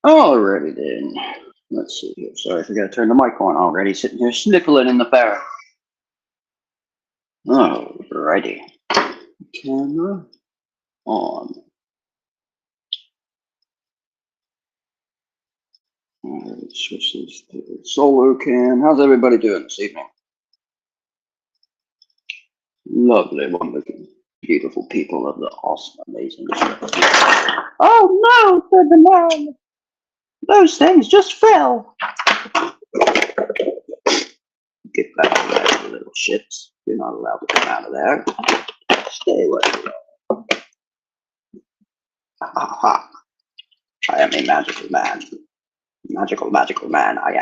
Alrighty then. Let's see here. Sorry, I forgot to turn the mic on already. Sitting here sniffling in the barrel. Alrighty. Camera on. Alright, switch this to the solo cam. How's everybody doing this evening? Lovely, wonderful, beautiful people of the awesome, amazing show. Oh no, said the man. Those things just fell. Get back to that, you little shits. You're not allowed to come out of there. Stay where you are. Ha. I am a magical man. Magical, magical man. I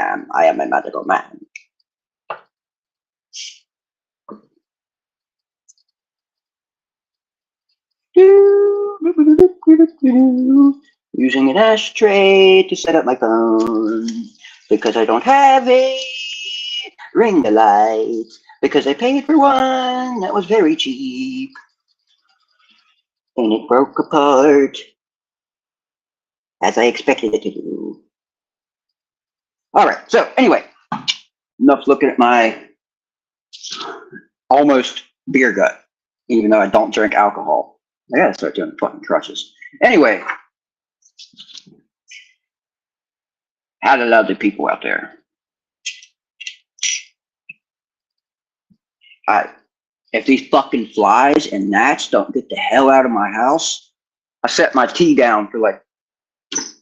am a magical man. Using an ashtray to set up my phone because I don't have a ring light because I paid for one that was very cheap and it broke apart as I expected it to do. All right, so anyway, enough looking at my almost beer gut, even though I don't drink alcohol. I gotta start doing fucking crushes. Anyway, how to love the people out there. If these fucking flies and gnats don't get the hell out of my house, I set my tea down for like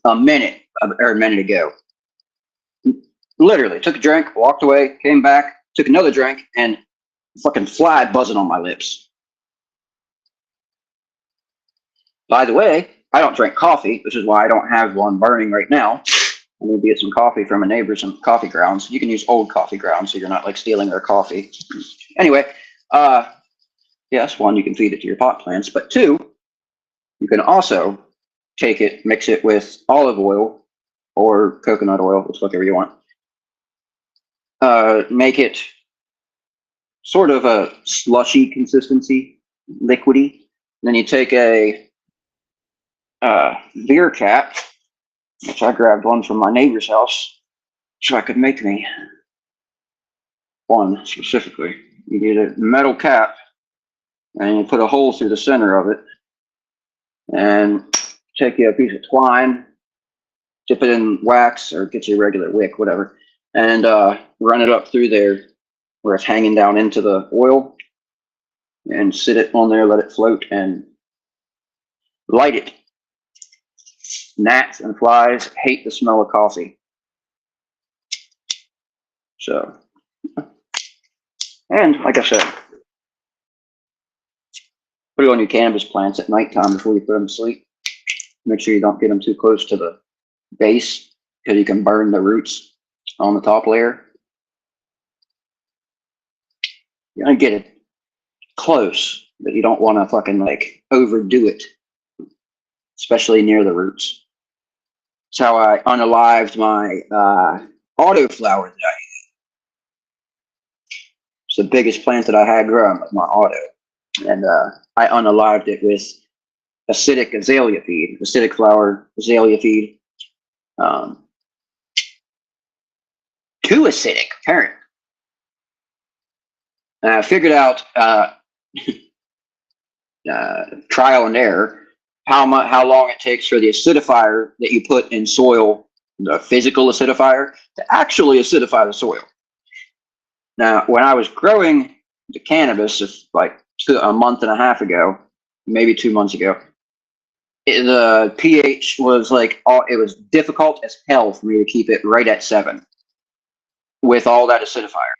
a minute ago. Literally took a drink, walked away, came back, took another drink, and fucking fly buzzing on my lips. By the way, I don't drink coffee, which is why I don't have one burning right now. I'm going to get some coffee from a neighbor, some coffee grounds. You can use old coffee grounds so you're not like stealing their coffee. Anyway, yes, one, you can feed it to your pot plants, but two, you can also take it, mix it with olive oil or coconut oil, whatever you want. Make it sort of a slushy consistency, liquidy. Then you take a beer cap, which I grabbed one from my neighbor's house so I could make me one specifically. You get a metal cap and you put a hole through the center of it and take you a piece of twine, dip it in wax or get you a regular wick, whatever, and run it up through there where it's hanging down into the oil and sit it on there, let it float and light it. Gnats and flies hate the smell of coffee. So, and like I said, put it on your cannabis plants at nighttime before you put them to sleep. Make sure you don't get them too close to the base because you can burn the roots on the top layer. You're gonna get it close, but you don't want to fucking like overdo it, especially near the roots. That's how I unalived my autoflower that I had. It's the biggest plant that I had growing was my auto. And I unalived it with acidic azalea feed, acidic flower azalea feed. Too acidic, apparently. And I figured out trial and error how long it takes for the acidifier that you put in soil, the physical acidifier, to actually acidify the soil. Now, when I was growing the cannabis, like a month and a half ago, maybe 2 months ago, the pH was like, it was difficult as hell for me to keep it right at 7 with all that acidifier.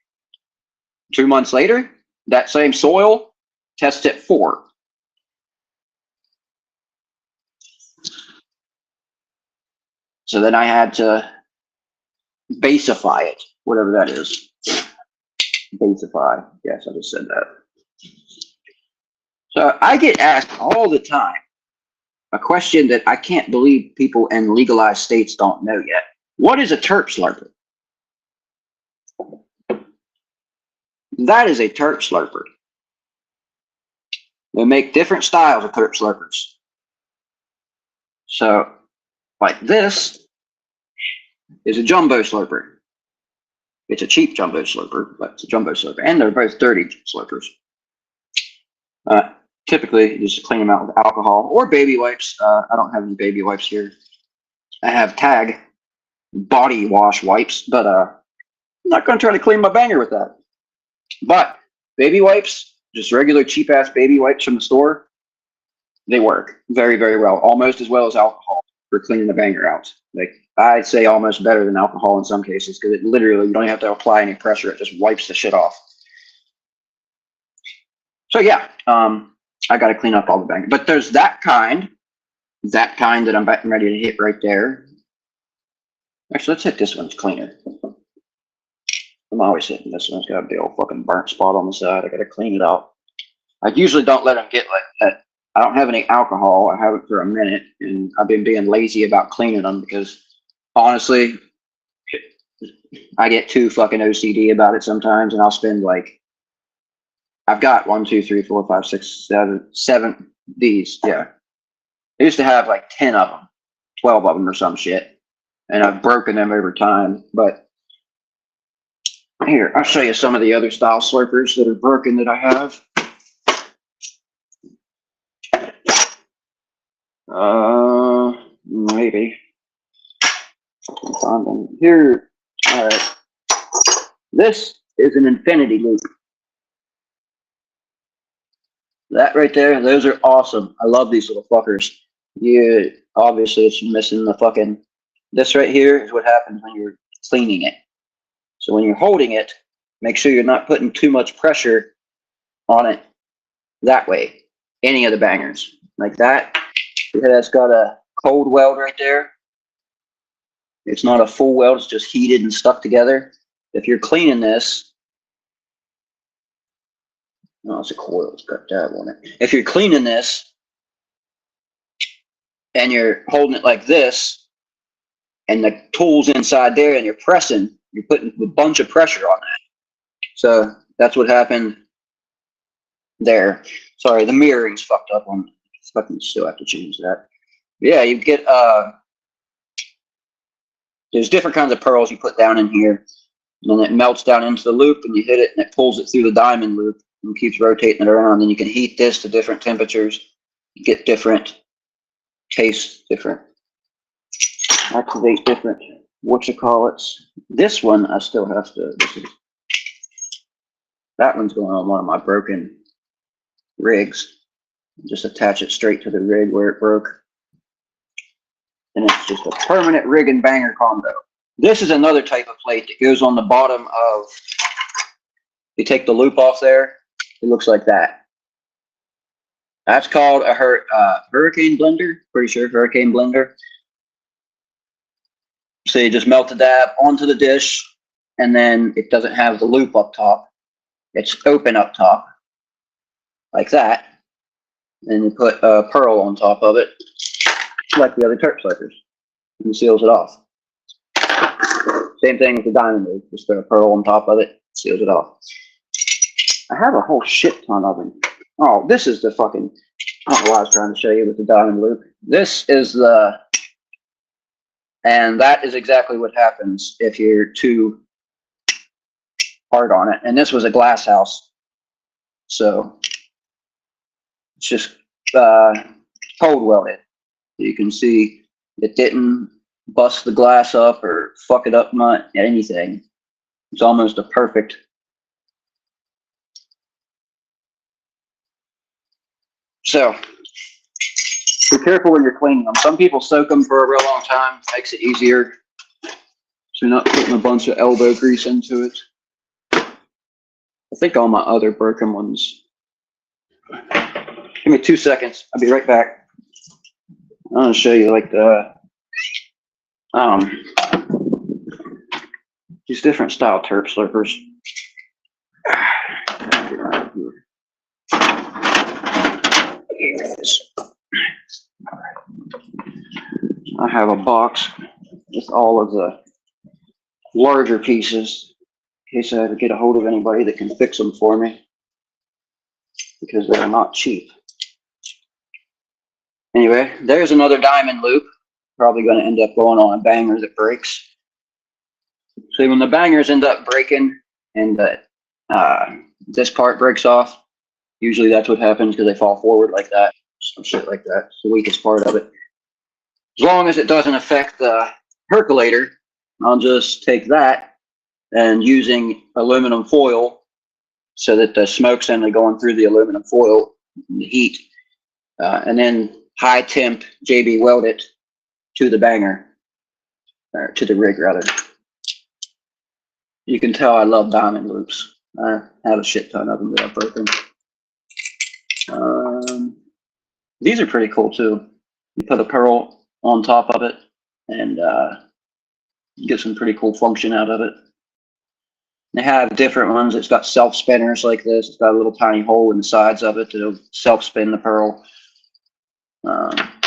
2 months later, that same soil tests at 4. So then I had to basify it, whatever that is. Basify. Yes, I just said that. So I get asked all the time a question that I can't believe people in legalized states don't know yet. What is a terp slurper? That is a terp slurper. They make different styles of terp slurpers. So, like this is a jumbo slurper. It's a cheap jumbo slurper, but it's a jumbo slurper, and they're both dirty slurpers. Typically, you just clean them out with alcohol or baby wipes. I don't have any baby wipes here. I have Tag body wash wipes, but I'm not going to try to clean my banger with that. But baby wipes, just regular cheap ass baby wipes from the store, they work very, very well, almost as well as alcohol for cleaning the banger out. Like I'd say almost better than alcohol in some cases, because it literally, you don't have to apply any pressure. It just wipes the shit off. So yeah, I got to clean up all the banger. But there's that kind that I'm ready to hit right there. Actually, let's hit this one's cleaner. I'm always hitting this one. It's got a big old fucking burnt spot on the side. I got to clean it out. I usually don't let them get like that. I don't have any alcohol. I haven't for a minute, and I've been being lazy about cleaning them because honestly, I get too fucking OCD about it sometimes, and I'll spend like, I've got 1, 2, 3, 4, 5, 6, 7 these. Yeah, I used to have like 10 of them, 12 of them or some shit, and I've broken them over time. But here, I'll show you some of the other style slurpers that are broken that I have. Maybe. Find them here. All right. This is an infinity loop. That right there, those are awesome. I love these little fuckers. You obviously it's missing the fucking. This right here is what happens when you're cleaning it. So when you're holding it, make sure you're not putting too much pressure on it that way. Any of the bangers like that. That's got a cold weld right there. It's not a full weld, it's just heated and stuck together. If you're cleaning this, no, it's a coil, it's got that on it. If you're cleaning this and you're holding it like this and the tool's inside there and you're pressing, you're putting a bunch of pressure on that. So that's what happened there. Sorry, the mirroring's fucked up on. Fucking still have to change that. Yeah, you get there's different kinds of pearls you put down in here, and then it melts down into the loop, and you hit it, and it pulls it through the diamond loop and keeps rotating it around. Then you can heat this to different temperatures, you get different tastes, different activate different whatchamacallits. This one I still have to. That one's going on one of my broken rigs. Just attach it straight to the rig where it broke. And it's just a permanent rig and banger combo. This is another type of plate that goes on the bottom of, you take the loop off there, it looks like that. That's called a hurricane blender, pretty sure, hurricane blender. So you just melt the dab onto the dish, and then it doesn't have the loop up top. It's open up top, like that. And you put a pearl on top of it, like the other Terp slurpers, and seals it off. Same thing with the diamond loop, just put a pearl on top of it, seals it off. I have a whole shit ton of them. Oh, this is the fucking, I don't know what I was trying to show you with the diamond loop. This is the, and that is exactly what happens if you're too hard on it. And this was a glass house, so it's just cold welded. You can see it didn't bust the glass up or fuck it up, not anything. It's almost a perfect. So be careful when you're cleaning them. Some people soak them for a real long time. Makes it easier. So you're not putting a bunch of elbow grease into it. I think all my other broken ones. Give me 2 seconds. I'll be right back. I'm going to show you like the these different style Terp slurpers. Here it is. All right. I have a box with all of the larger pieces in case I ever get a hold of anybody that can fix them for me, because they're not cheap. Anyway, there's another diamond loop. Probably going to end up going on a banger that breaks. So when the bangers end up breaking and this part breaks off, usually that's what happens because they fall forward like that, some shit like that. It's the weakest part of it. As long as it doesn't affect the percolator, I'll just take that and using aluminum foil so that the smoke's only going through the aluminum foil, the heat, and then high temp JB weld it to the banger, or to the rig rather. You can tell I love diamond loops. I have a shit ton of them that I've broken. These are pretty cool too. You put a pearl on top of it and you get some pretty cool function out of it. They have different ones. It's got self spinners like this. It's got a little tiny hole in the sides of it to self spin the pearl.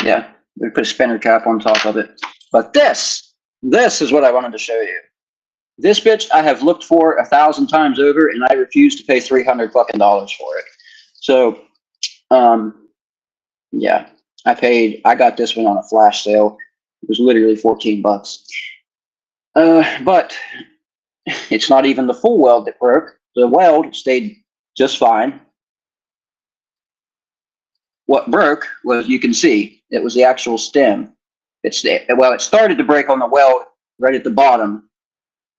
Yeah, we put a spinner cap on top of it. But this is what I wanted to show you. This bitch I have looked for 1,000 times over, and I refuse to pay $300 fucking for it. So, yeah, I got this one on a flash sale. It was literally 14 bucks. But it's not even the full weld that broke. The weld stayed just fine. What broke was, you can see, it was the actual stem. It started to break on the weld right at the bottom.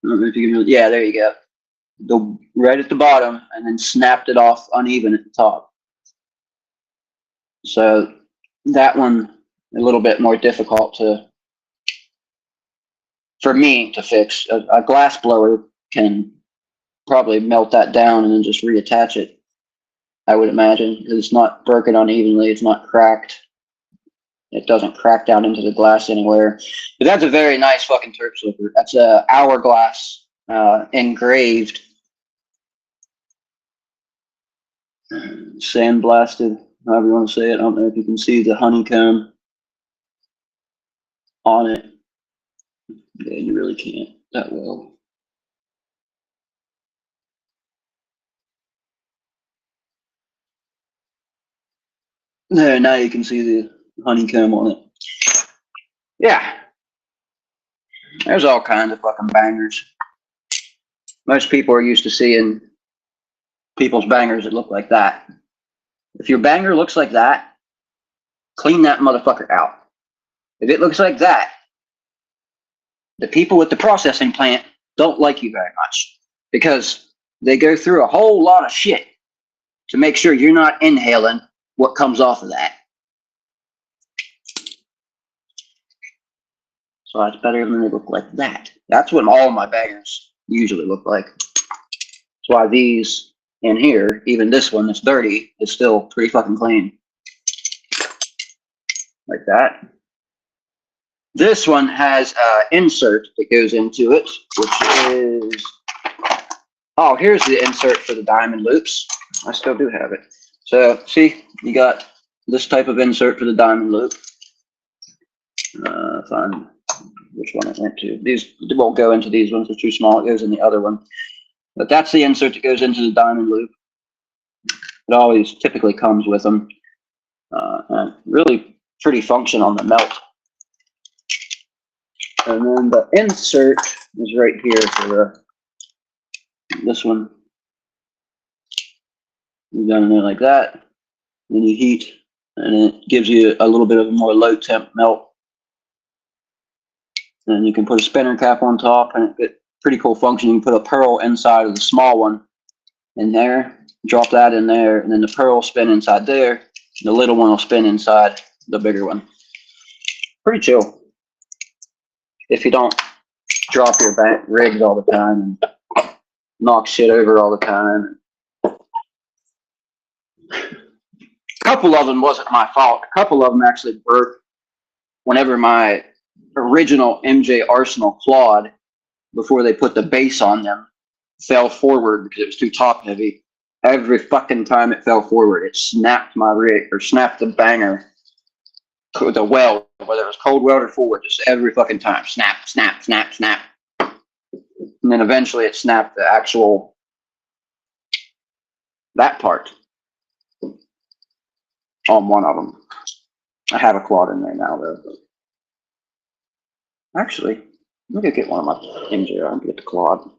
I don't know if you can, yeah, there you go. Right at the bottom, and then snapped it off uneven at the top. So that one a little bit more difficult for me to fix. A glass blower can probably melt that down and then just reattach it, I would imagine, because it's not broken unevenly. It's not cracked. It doesn't crack down into the glass anywhere. But that's a very nice fucking Terp slipper. That's a hourglass engraved, sandblasted, however you want to say it. I don't know if you can see the honeycomb on it. Yeah, you really can't that well. There, now you can see the honeycomb on it. Yeah. There's all kinds of fucking bangers. Most people are used to seeing people's bangers that look like that. If your banger looks like that, clean that motherfucker out. If it looks like that, the people at the processing plant don't like you very much, because they go through a whole lot of shit to make sure you're not inhaling what comes off of that. So it's better when they look like that. That's what all my bangers usually look like. That's why these in here, even this one that's dirty, is still pretty fucking clean. Like that. This one has an insert that goes into it, which is, oh, here's the insert for the diamond loops. I still do have it. So see, you got this type of insert for the diamond loop. Find which one it went to. These won't go into these ones, they're too small. It goes in the other one. But that's the insert that goes into the diamond loop. It always typically comes with them. And really pretty function on the melt. And then the insert is right here for this one. You down in there like that. Then you heat, and it gives you a little bit of a more low temp melt. And you can put a spinner cap on top, and it gets pretty cool function. You can put a pearl inside of the small one in there, drop that in there, and then the pearl will spin inside there. The little one will spin inside the bigger one. Pretty chill. If you don't drop your rigs all the time and knock shit over all the time. A couple of them wasn't my fault. A couple of them actually broke whenever my original MJ Arsenal Claude, before they put the base on them, fell forward because it was too top heavy. Every fucking time it fell forward, it snapped my rig, or snapped the banger, the weld, whether it was cold weld or full weld, just every fucking time. Snap, snap, snap, snap. And then eventually it snapped the actual, that part on one of them. I have a Claude in there now though. Actually, I'm gonna get one of my MJR and get the clod.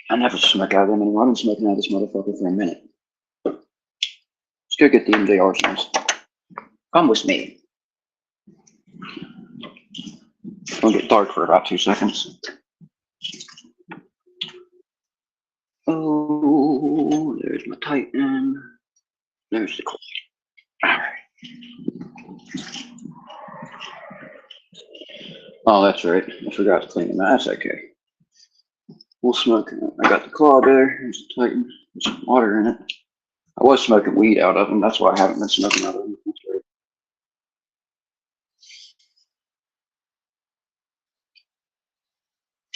I never smoke out of them anymore. I've been smoking out of this motherfucker for a minute. Let's go get the MJ arsenals. Come with me. It's gonna get dark for about 2 seconds. Oh, there's my Titan. There's the clod. All right. Oh, that's right. I forgot to clean them. That's okay. We'll smoke. I got the claw there. There's the Titan. There's some water in it. I was smoking weed out of them. That's why I haven't been smoking out of them. That's right.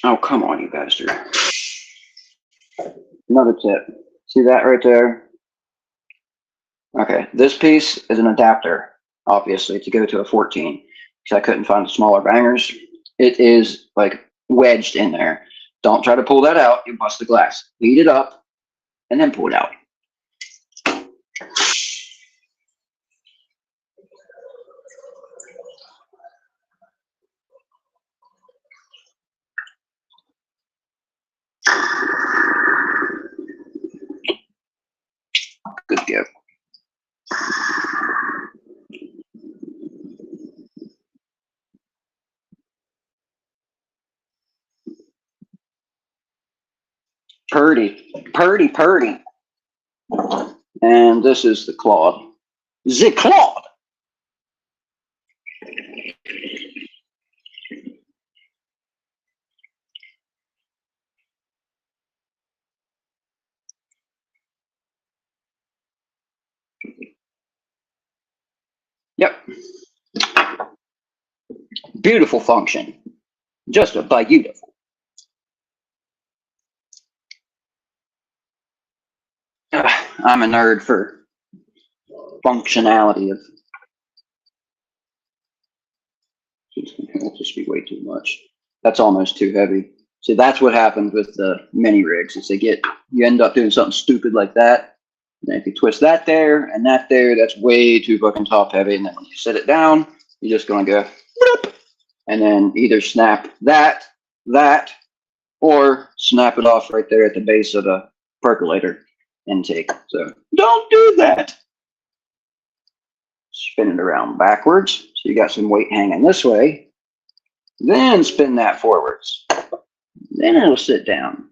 Oh, come on, you bastard. Another tip. See that right there? Okay, this piece is an adapter, obviously, to go to a 14, because I couldn't find the smaller bangers. It is like wedged in there. Don't try to pull that out. You bust the glass. Heat it up, and then pull it out. Good go. Purdy, purdy, purdy. And this is the clod. The clod. Yep. Beautiful function. Just a beautiful. I'm a nerd for functionality of. That'll just be way too much. That's almost too heavy. See, that's what happens with the mini rigs. Is you end up doing something stupid like that. And if you twist that there and that there, that's way too fucking top heavy. And then when you set it down, you're just gonna go, bloop, and then either snap that, or snap it off right there at the base of the percolator intake. So don't do that. Spin it around backwards. So you got some weight hanging this way. Then spin that forwards. Then it'll sit down.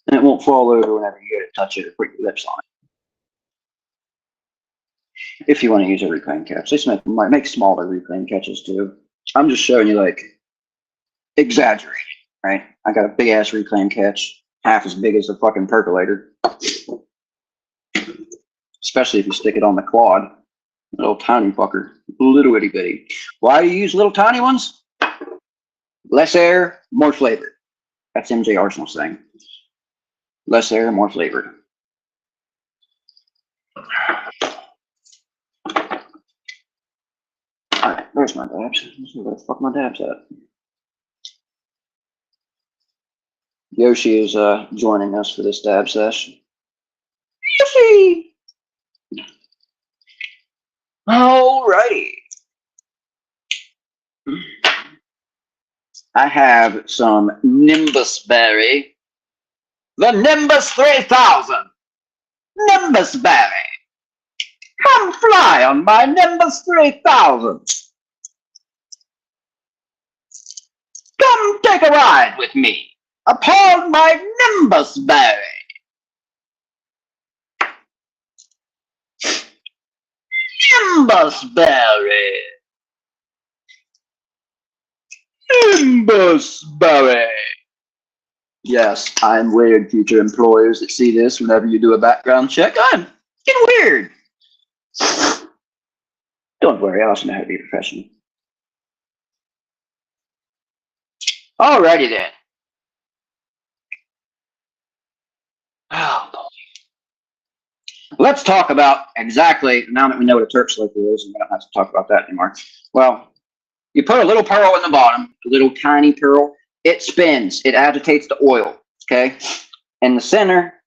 And it won't fall over whenever you go to touch it or put your lips on it. If you want to use a reclaim catch. They might make smaller reclaim catches too. I'm just showing you like exaggerating, right? I got a big ass reclaim catch, half as big as the fucking percolator. Especially if you stick it on the quad. Little tiny fucker, little itty bitty. Why do you use little tiny ones? Less air, more flavor. That's MJ Arsenal's thing. Less air, more flavor. All right, there's my dabs. Let's see where the fuck my dabs at. Yoshi is joining us for this dab session. Yoshi! Alrighty. I have some Nimbus Berry. The Nimbus 3000. Nimbus Berry. Come fly on my Nimbus 3000. Come take a ride with me upon my Nimbus Berry. Nimbus Berry. Nimbus Berry. Yes, I'm weird, future employers that see this whenever you do a background check. I'm getting weird. Don't worry, I also know how to be professional. Alrighty then. Oh, boy. Let's talk about exactly, now that we know what a terp slipper is, and we don't have to talk about that anymore. Well, you put a little pearl in the bottom, a little tiny pearl. It spins. It agitates the oil, okay? In the center,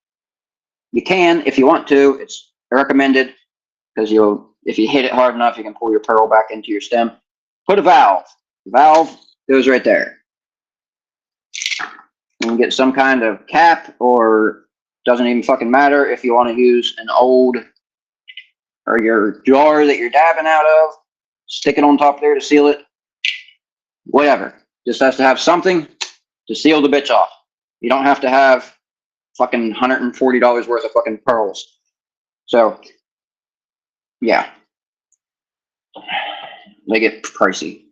you can, if you want to. It's recommended because if you hit it hard enough, you can pull your pearl back into your stem. Put a valve. The valve goes right there. You can get some kind of cap, or doesn't even fucking matter if you want to use an old or your jar that you're dabbing out of, stick it on top there to seal it. Whatever. Just has to have something to seal the bitch off. You don't have to have fucking $140 worth of fucking pearls. So, yeah. They get pricey.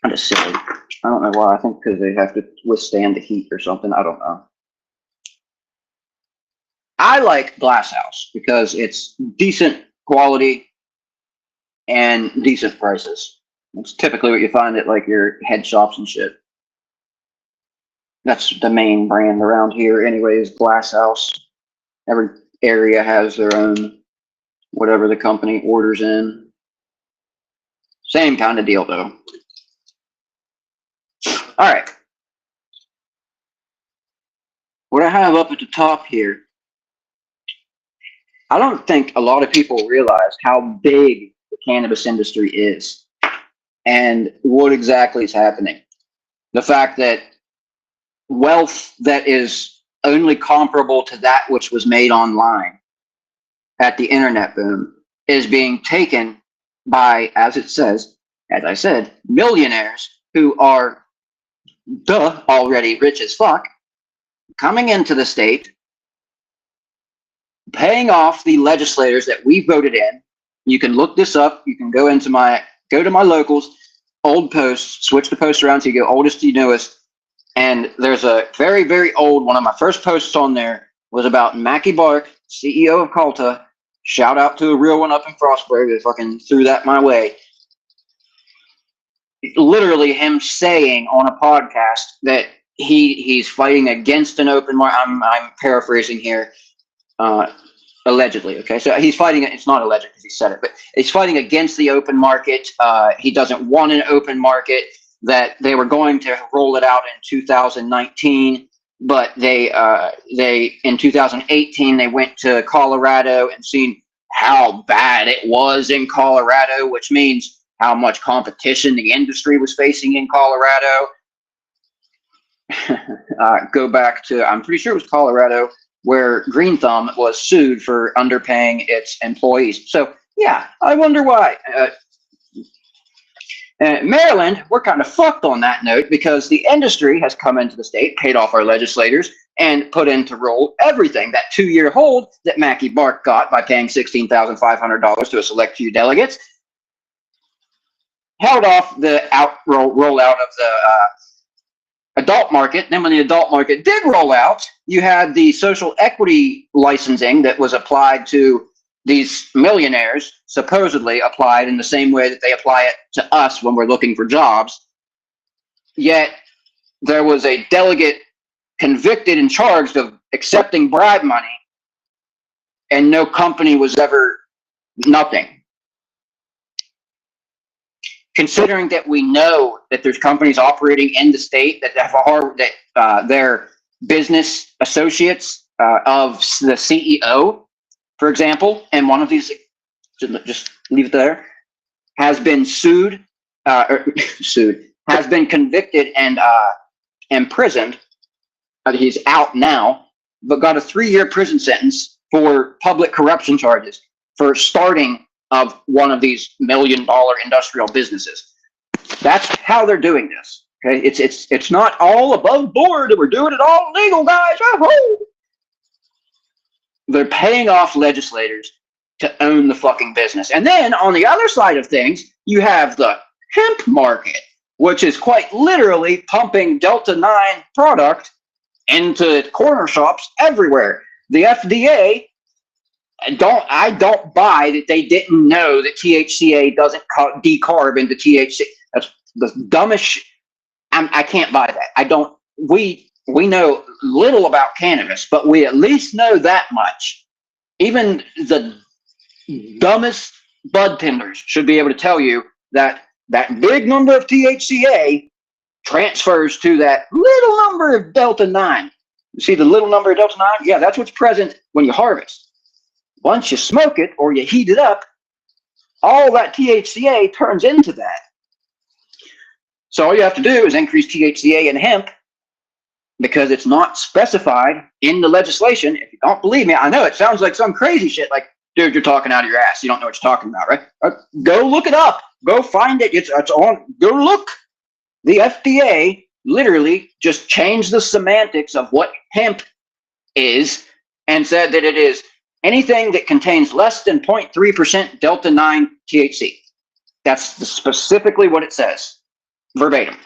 Kind of silly. I don't know why. I think because they have to withstand the heat or something. I don't know. I like Glass House because it's decent quality and decent prices. It's typically what you find at like your head shops and shit. That's the main brand around here anyways, Glass House. Every area has their own, whatever the company orders in. Same kind of deal though. All right. What I have up at the top here, I don't think a lot of people realize how big the cannabis industry is and what exactly is happening. The fact that wealth that is only comparable to that which was made online at the internet boom is being taken by, as it says, as I said, millionaires who are already rich as fuck, coming into the state, paying off the legislators that we voted in. You can look this up. You can go to my locals, old posts, switch the posts around so you go oldest to newest. And there's a very, very old one of my first posts on there was about Mackie Bark, CEO of Calta. Shout out to a real one up in Frostburg that fucking threw that my way. Literally him saying on a podcast that he's fighting against an open market. I'm paraphrasing here. Allegedly, okay? So he's fighting, it's not alleged because he said it, but he's fighting against the open market. He doesn't want an open market, that they were going to roll it out in 2019, but they in 2018, they went to Colorado and seen how bad it was in Colorado, which means how much competition the industry was facing in Colorado. Go back to, I'm pretty sure it was Colorado, where Green Thumb was sued for underpaying its employees. So, yeah, I wonder why. Maryland, we're kind of fucked on that note because the industry has come into the state, paid off our legislators, and put into roll everything. That 2-year hold that Mackie Bark got by paying $16,500 to a select few delegates held off the rollout of the adult market. Then when the adult market did roll out, you had the social equity licensing that was applied to these millionaires, supposedly applied in the same way that they apply it to us when we're looking for jobs. Yet there was a delegate convicted and charged of accepting bribe money, and no company was ever nothing. Considering that we know that there's companies operating in the state that have their business associates of the CEO, for example, and one of these, just leave it there, has been sued, has been convicted and imprisoned. He's out now, but got a 3-year prison sentence for public corruption charges for starting of one of these $1 million industrial businesses. That's how they're doing this. Okay, it's not all above board. We're doing it all legal, guys. Oh, they're paying off legislators to own the fucking business. And then on the other side of things, you have the hemp market, which is quite literally pumping Delta 9 product into corner shops everywhere. The FDA, I don't buy that they didn't know that THCA doesn't decarb into THC. That's the dumbest shit. I can't buy that. We know little about cannabis, but we at least know that much. Even the dumbest bud tenders should be able to tell you that that big number of THCA transfers to that little number of Delta 9. You see the little number of Delta 9? Yeah, that's what's present when you harvest. Once you smoke it or you heat it up, all that THCA turns into that. So all you have to do is increase THCA in hemp because it's not specified in the legislation. If you don't believe me, I know it sounds like some crazy shit. Like, dude, you're talking out of your ass. You don't know what you're talking about, right? Go look it up. Go find it. It's on. Go look. The FDA literally just changed the semantics of what hemp is and said that it is anything that contains less than 0.3% delta 9 THC. That's specifically what it says, verbatim.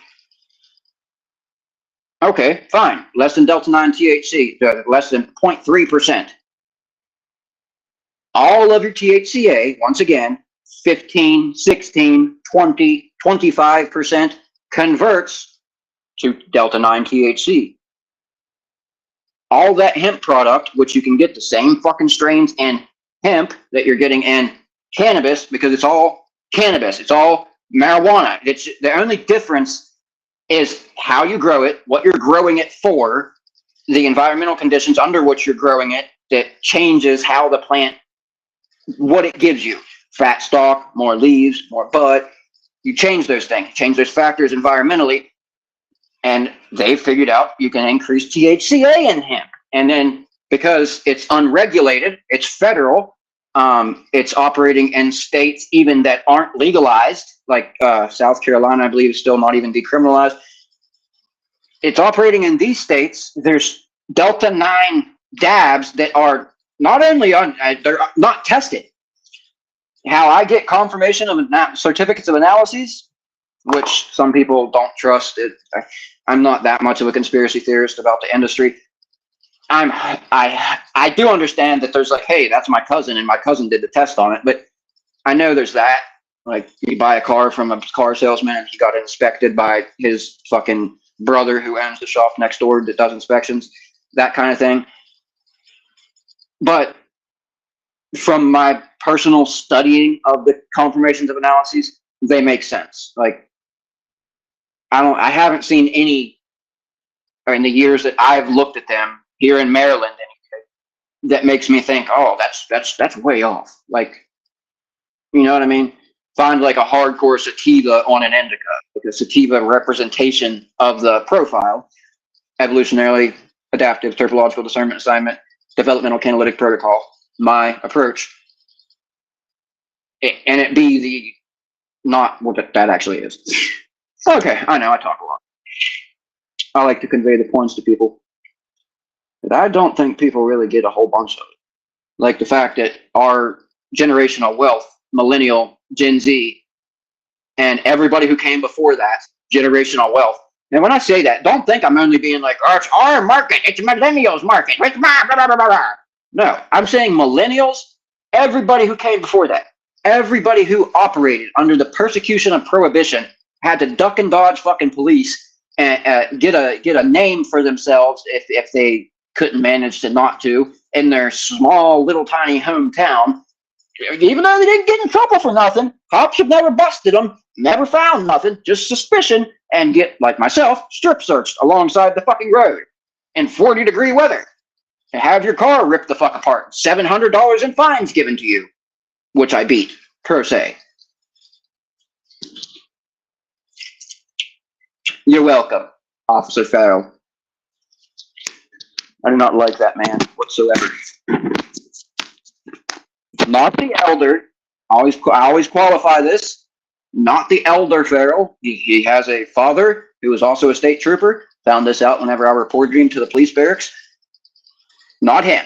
Okay, fine. Less than delta 9 THC, less than 0.3%. All of your THCA, once again, 15, 16, 20, 25% converts to delta 9 THC. All that hemp product, which you can get the same fucking strains in hemp that you're getting in cannabis, because it's all cannabis, it's all marijuana. It's the only difference is how you grow it, what you're growing it for, the environmental conditions under which you're growing it that changes how the plant, what it gives you. Fat stalk, more leaves, more bud. You change those things, change those factors environmentally, and they figured out you can increase THCA in hemp. And then because it's unregulated, it's federal, it's operating in states even that aren't legalized, like South Carolina, I believe, is still not even decriminalized. It's operating in these states. There's delta 9 dabs that are not only they're not tested. How I get confirmation of certificates of analyses, which some people don't trust. I'm not that much of a conspiracy theorist about the industry. I do understand that there's like, hey, that's my cousin, and my cousin did the test on it. But I know there's that. Like, you buy a car from a car salesman, and he got inspected by his fucking brother who owns the shop next door that does inspections, that kind of thing. But from my personal studying of the confirmations of analyses, they make sense. Like, I haven't seen any, or in the years that I've looked at them here in Maryland, that makes me think, oh, that's way off. Like, you know what I mean? Find like a hardcore sativa on an indica, because sativa representation of the profile, evolutionarily adaptive terpological discernment assignment, developmental catalytic protocol, my approach, and it be the not what that actually is. Okay, I know I talk a lot. I like to convey the points to people, but I don't think people really get a whole bunch of it. Like the fact that our generational wealth, millennial, Gen Z, and everybody who came before that, generational wealth. And when I say that, don't think I'm only being like, oh, it's our market, it's millennials market. It's blah, blah, blah, blah, blah. No, I'm saying millennials, everybody who came before that, everybody who operated under the persecution of prohibition had to duck and dodge fucking police and get a name for themselves if they couldn't manage to not to in their small little tiny hometown. Even though they didn't get in trouble for nothing, cops have never busted them, never found nothing, just suspicion, and get, like myself, strip searched alongside the fucking road in 40-degree weather. And have your car ripped the fuck apart. $700 in fines given to you, which I beat, per se. You're welcome, Officer Farrell. I do not like that man whatsoever. Not the elder. I always qualify this. Not the elder Farrell. He has a father who is also a state trooper. Found this out whenever I reported him to the police barracks. Not him.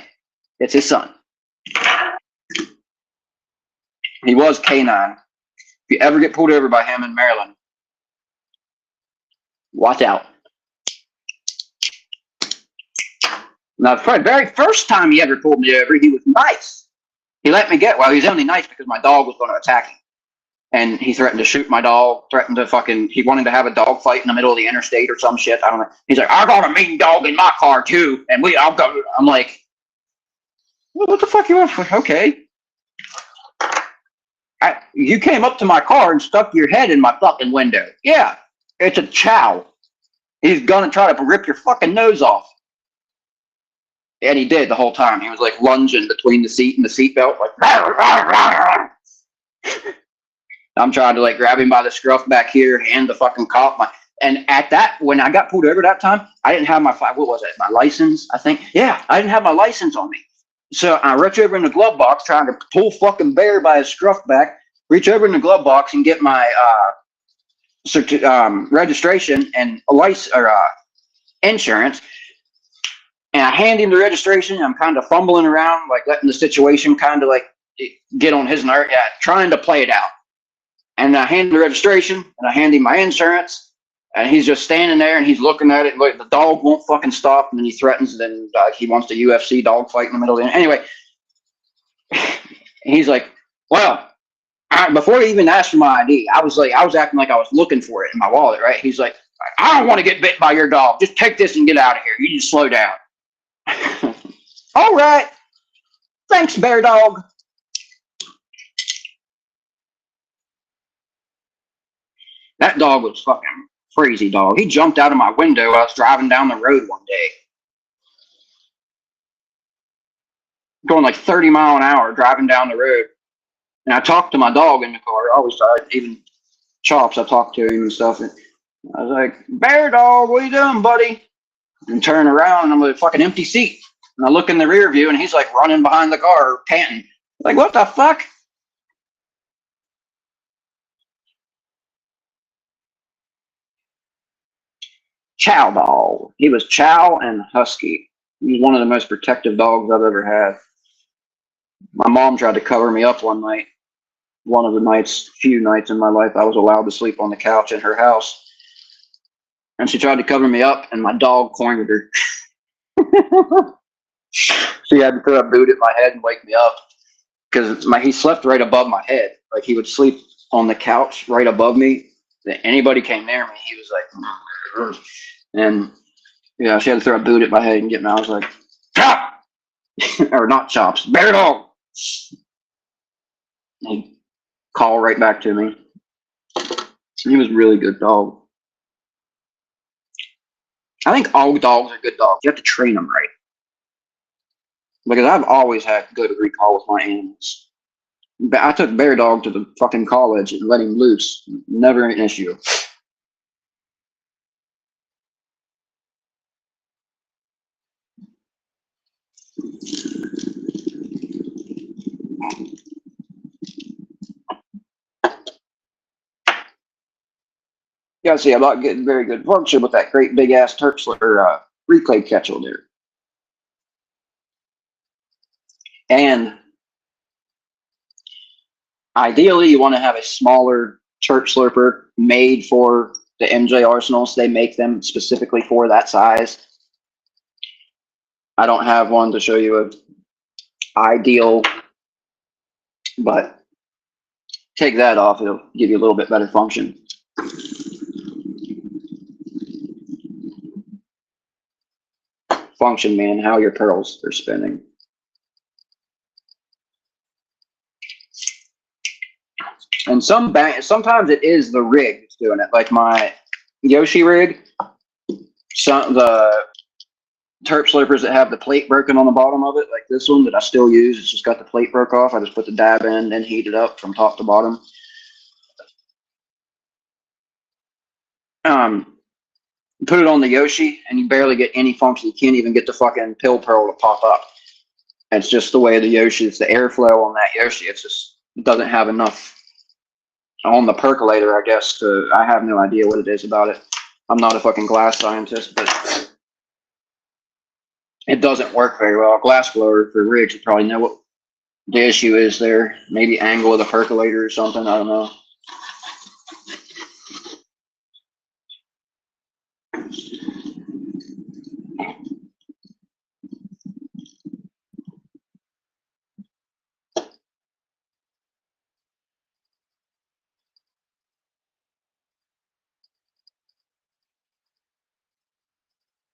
It's his son. He was K9. If you ever get pulled over by him in Maryland, watch out. Now, the very first time he ever pulled me over, he was nice. He let me get, well, he was only nice because my dog was going to attack him. And he threatened to shoot my dog, threatened to he wanted to have a dog fight in the middle of the interstate or some shit. I don't know. He's like, I got a mean dog in my car too. And I'll go. I'm like, what the fuck you want? Okay. You came up to my car and stuck your head in my fucking window. Yeah, it's a chow. He's going to try to rip your fucking nose off. And he did the whole time. He was like lunging between the seat and the seatbelt, like. I'm trying to like grab him by the scruff back here, hand the fucking cop and at that, when I got pulled over that time, I didn't have what was it? My license, I think. Yeah, I didn't have my license on me. So I reach over in the glove box, trying to pull fucking Bear by his scruff back, reach over in the glove box and get my registration and a license or insurance. And I hand him the registration. And I'm kind of fumbling around, like letting the situation kind of like get on his nerve, trying to play it out. And I hand him the registration and I hand him my insurance. And he's just standing there and he's looking at it. Like the dog won't fucking stop. And then he threatens that he wants the UFC dog fight in the middle of it. Anyway, he's like, well, before he even asked for my ID, I was acting like I was looking for it in my wallet, right? He's like, I don't want to get bit by your dog. Just take this and get out of here. You just slow down. All right. Thanks, Bear Dog. That dog was fucking crazy dog. He jumped out of my window. I was driving down the road one day. Going like 30 miles an hour, driving down the road. And I talked to my dog in the car. I always tried, even Chops, I talked to him and stuff. And I was like, Bear Dog, what are you doing, buddy? And turn around and I'm with a fucking empty seat. And I look in the rear view and he's like running behind the car, panting. Like, what the fuck? Chow dog. He was Chow and Husky. He was one of the most protective dogs I've ever had. My mom tried to cover me up one night. One of the few nights in my life I was allowed to sleep on the couch in her house. And she tried to cover me up and my dog cornered her. She had to put a boot at my head and wake me up. Because he slept right above my head. Like he would sleep on the couch right above me. If anybody came near me, he was like, and yeah, she had to throw a boot at my head and get me. I was like, Chop! Or not Chops, Bear Dog! He'd call right back to me. He was a really good dog. I think all dogs are good dogs. You have to train them right. Because I've always had good recall with my animals. I took Bear Dog to the fucking college and let him loose. Never an issue. You gotta see, I'm not getting very good function with that great big ass Terp or reclay catchel there. And ideally, you want to have a smaller Terp slurper made for the MJ arsenals. They make them specifically for that size. I don't have one to show you a ideal, but take that off, it'll give you a little bit better function. Function, man, how your pearls are spinning. And sometimes it is the rig that's doing it. Like my Yoshi rig, the Terp slurpers that have the plate broken on the bottom of it, like this one that I still use, it's just got the plate broke off. I just put the dab in and heat it up from top to bottom. Put it on the Yoshi and you barely get any function. You can't even get the fucking pill pearl to pop up. It's just the way the Yoshi, it's the airflow on that Yoshi. It's just, it doesn't have enough on the percolator, I guess. I have no idea what it is about it. I'm not a fucking glass scientist, but it doesn't work very well. Glass blower for rigs, you probably know what the issue is there. Maybe angle of the percolator or something. I don't know.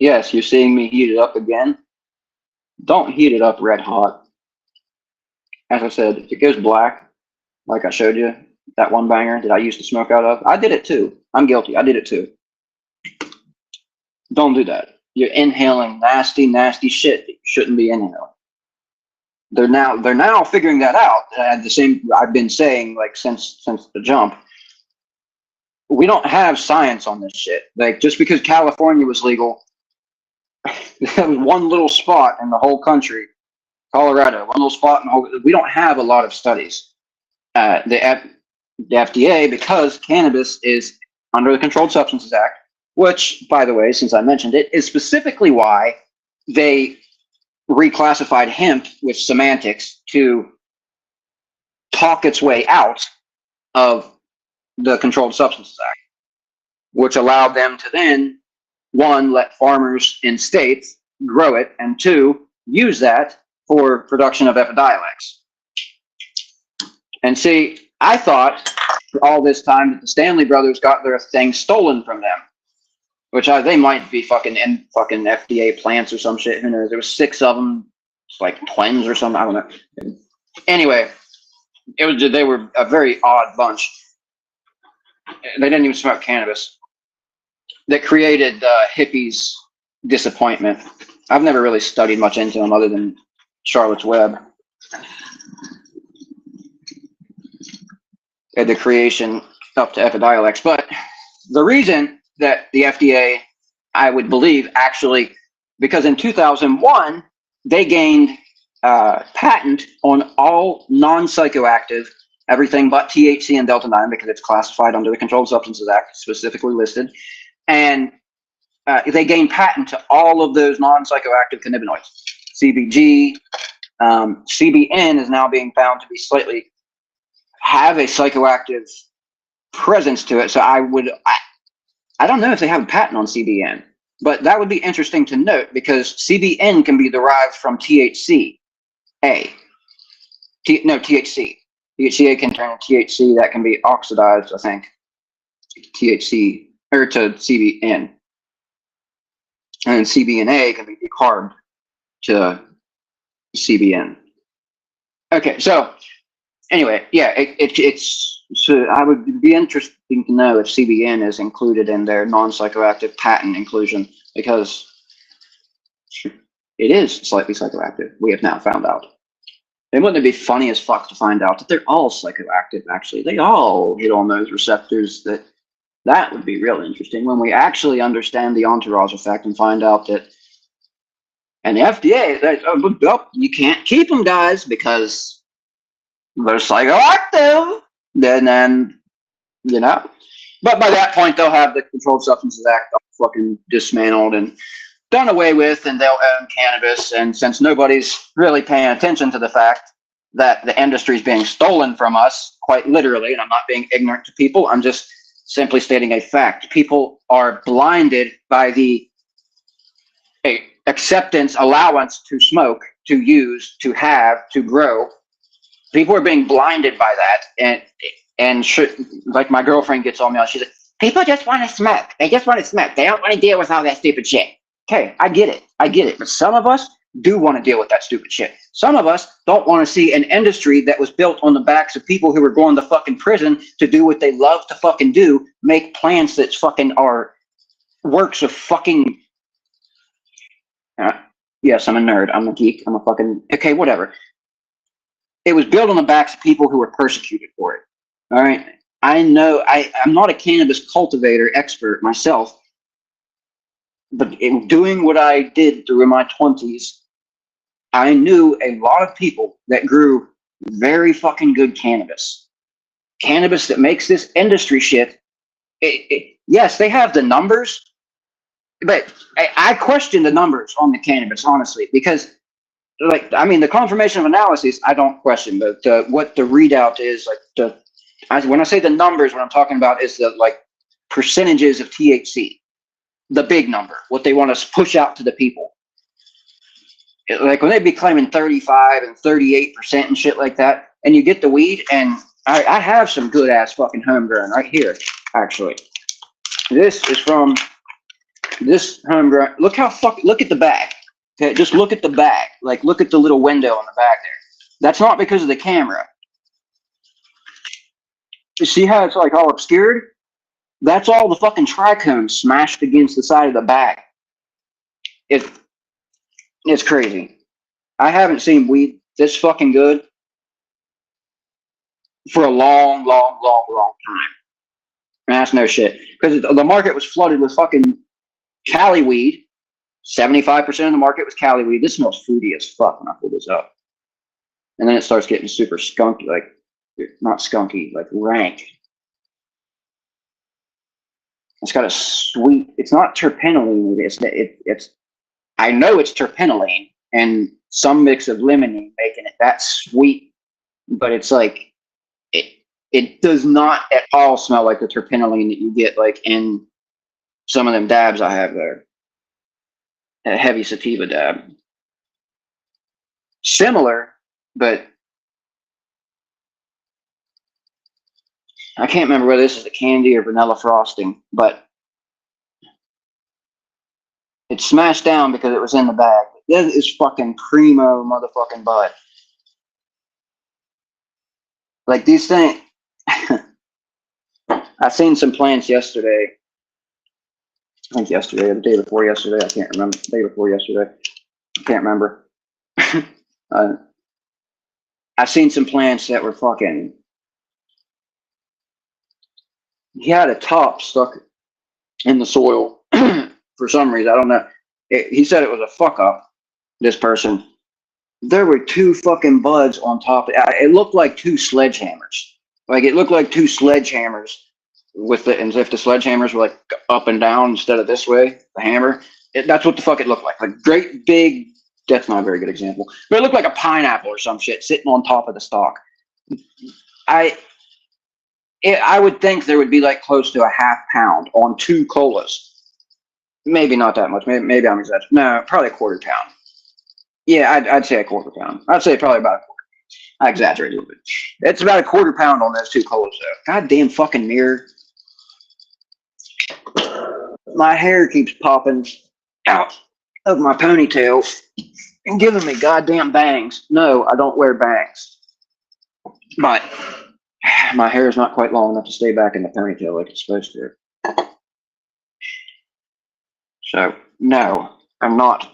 Yes, you're seeing me heat it up again. Don't heat it up red hot. As I said, if it goes black, like I showed you, that one banger that I used to smoke out of, I did it too. I'm guilty. I did it too. Don't do that. You're inhaling nasty, nasty shit that you shouldn't be inhaling. they're now figuring that out. The same I've been saying like since the jump. We don't have science on this shit. Like just because California was legal, one little spot in the whole country, Colorado, one little spot in the whole. We don't have a lot of studies. The FDA, because cannabis is under the Controlled Substances Act, which, by the way, since I mentioned it, is specifically why they reclassified hemp with semantics to talk its way out of the Controlled Substances Act, which allowed them to then, one, let farmers in states grow it, and two, use that for production of Epidiolex. And see, I thought for all this time that the Stanley brothers got their thing stolen from them, which they might be fucking in fucking FDA plants or some shit. Who knows? There was 6 of them, like twins or something. I don't know. Anyway, they were a very odd bunch. They didn't even smoke cannabis. That created hippies' disappointment. I've never really studied much into them other than Charlotte's Web. And the creation up to Epidiolex. But the reason that the FDA, I would believe, actually, because in 2001, they gained patent on all non-psychoactive, everything but THC and Delta-9, because it's classified under the Controlled Substances Act, specifically listed. And they gained patent to all of those non-psychoactive cannabinoids. CBG, CBN is now being found to be slightly have a psychoactive presence to it. So I don't know if they have a patent on CBN, but that would be interesting to note because CBN can be derived from THC. THC. THCA can turn to THC that can be oxidized, I think, THC or to CBN. And CBNA can be decarbed to CBN. Okay, so anyway, yeah, it's so I would be interesting to know if CBN is included in their non-psychoactive patent inclusion because it is slightly psychoactive. We have now found out. And wouldn't it be funny as fuck to find out that they're all psychoactive? Actually, they all hit on those receptors. That would be real interesting when we actually understand the entourage effect and find out that. And the FDA says, oh, you can't keep them, guys, because they're psychoactive. Then, you know. But by that point, they'll have the Controlled Substances Act fucking dismantled and done away with, and they'll own cannabis. And since nobody's really paying attention to the fact that the industry is being stolen from us, quite literally, and I'm not being ignorant to people, I'm just simply stating a fact. People are blinded by the acceptance, allowance to smoke, to use, to have, to grow. People are being blinded by that, and like my girlfriend gets on me, she's like, people just want to smoke. They just want to smoke. They don't want to deal with all that stupid shit. Okay, I get it. But some of us do want to deal with that stupid shit. Some of us don't want to see an industry that was built on the backs of people who were going to fucking prison to do what they love to fucking do, make plants that fucking are works of fucking. Yes, I'm a nerd. I'm a geek. I'm a fucking. Okay, whatever. It was built on the backs of people who were persecuted for it. All right. I know I'm not a cannabis cultivator expert myself, but in doing what I did through my 20s, I knew a lot of people that grew very fucking good cannabis. Cannabis that makes this industry shit. Yes, they have the numbers, but I question the numbers on the cannabis, honestly, because the confirmation of analysis, I don't question, but what the readout is, when I say the numbers, what I'm talking about is the percentages of THC, the big number, what they want to push out to the people. Like when they'd be claiming 35 and 38% and shit like that, and you get the weed, and I have some good ass fucking homegrown right here, actually. This is from this homegrown. Look at the bag. Okay, just look at the bag. Look at the little window on the bag there. That's not because of the camera. You see how it's all obscured? That's all the fucking trichome smashed against the side of the bag. It's crazy. I haven't seen weed this fucking good for a long, long, long, long time. And that's no shit. Because the market was flooded with fucking Cali weed. 75% of the market was Cali weed. This smells fruity as fuck when I pull this up. And then it starts getting super skunky, like, not skunky, like rank. It's got a sweet, it's not terpenoline. It's I know it's terpenoline and some mix of limonene making it that sweet, but it's like, it does not at all smell like the terpenoline that you get like in some of them dabs I have there. A heavy sativa dab. Similar, but I can't remember whether this is a candy or vanilla frosting, but it smashed down because it was in the bag. This is fucking primo motherfucking bud. Like these things, I seen some plants yesterday. I think yesterday or the day before yesterday. I can't remember. The day before yesterday. I can't remember. I seen some plants that were fucking. He had a top stuck in the soil for some reason. I don't know. He said it was a fuck up. This person. There were two fucking buds on top. It looked like two sledgehammers. Like it looked like two sledgehammers with the, as if the sledgehammers were like up and down instead of this way, the hammer. That's what the fuck it looked like. Like great big, that's not a very good example, but it looked like a pineapple or some shit sitting on top of the stalk. I would think there would be like close to a ½ pound on 2 colas. Maybe not that much. Maybe I'm exaggerating. No, probably a £1/4 pound. Yeah, I'd say a £1/4 pound. I'd say probably about a quarter. I exaggerate a little bit. It's about a £1/4 pound on those 2 colas though. Goddamn fucking mirror. My hair keeps popping out of my ponytail and giving me goddamn bangs. No, I don't wear bangs. But my hair is not quite long enough to stay back in the ponytail like it's supposed to. So, no, I'm not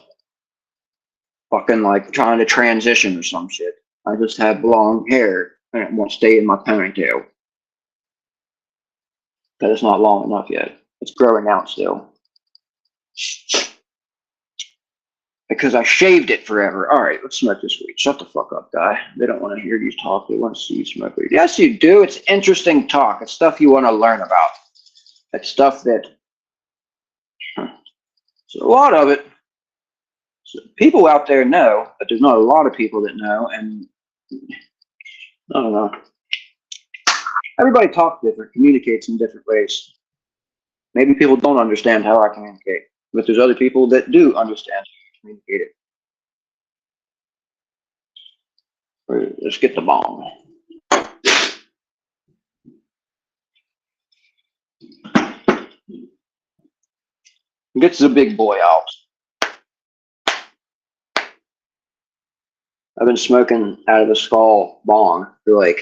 fucking like trying to transition or some shit. I just have long hair and it won't stay in my ponytail. Because it's not long enough yet. It's growing out still. Because I shaved it forever. All right, let's smoke this weed. Shut the fuck up, guy. They don't want to hear you talk. They want to see you smoke weed. Yes, you do. It's interesting talk. It's stuff you want to learn about. It's stuff that... So a lot of it, so people out there know, but there's not a lot of people that know, and I don't know. Everybody talks different, communicates in different ways. Maybe people don't understand how I communicate, but there's other people that do understand how I communicate it. Let's get the bong. Gets the big boy out. I've been smoking out of a skull bong for like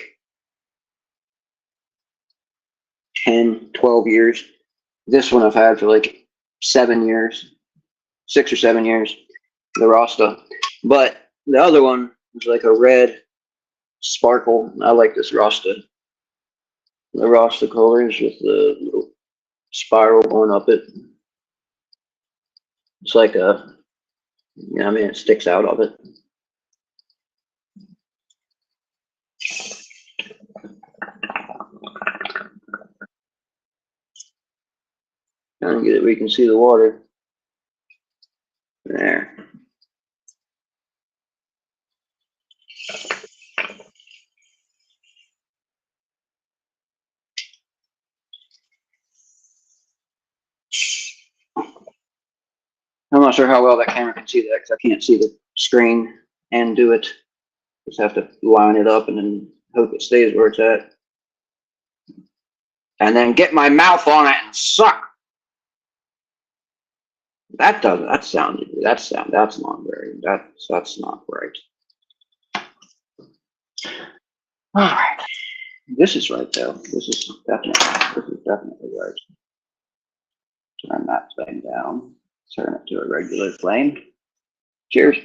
10, 12 years. This one I've had for like 7 years, 6 or 7 years, the Rasta. But the other one was like a red sparkle. I like this Rasta. The Rasta colors with the little spiral going up it. It's like a, I mean, it sticks out of it. Trying to get it where you can see the water. There. I'm not sure how well that camera can see that because I can't see the screen and do it. Just have to line it up and then hope it stays where it's at. And then get my mouth on it and suck. That's not right. All right. This is right though. This is definitely right. Turn that thing down. Turn it to a regular flame. Cheers.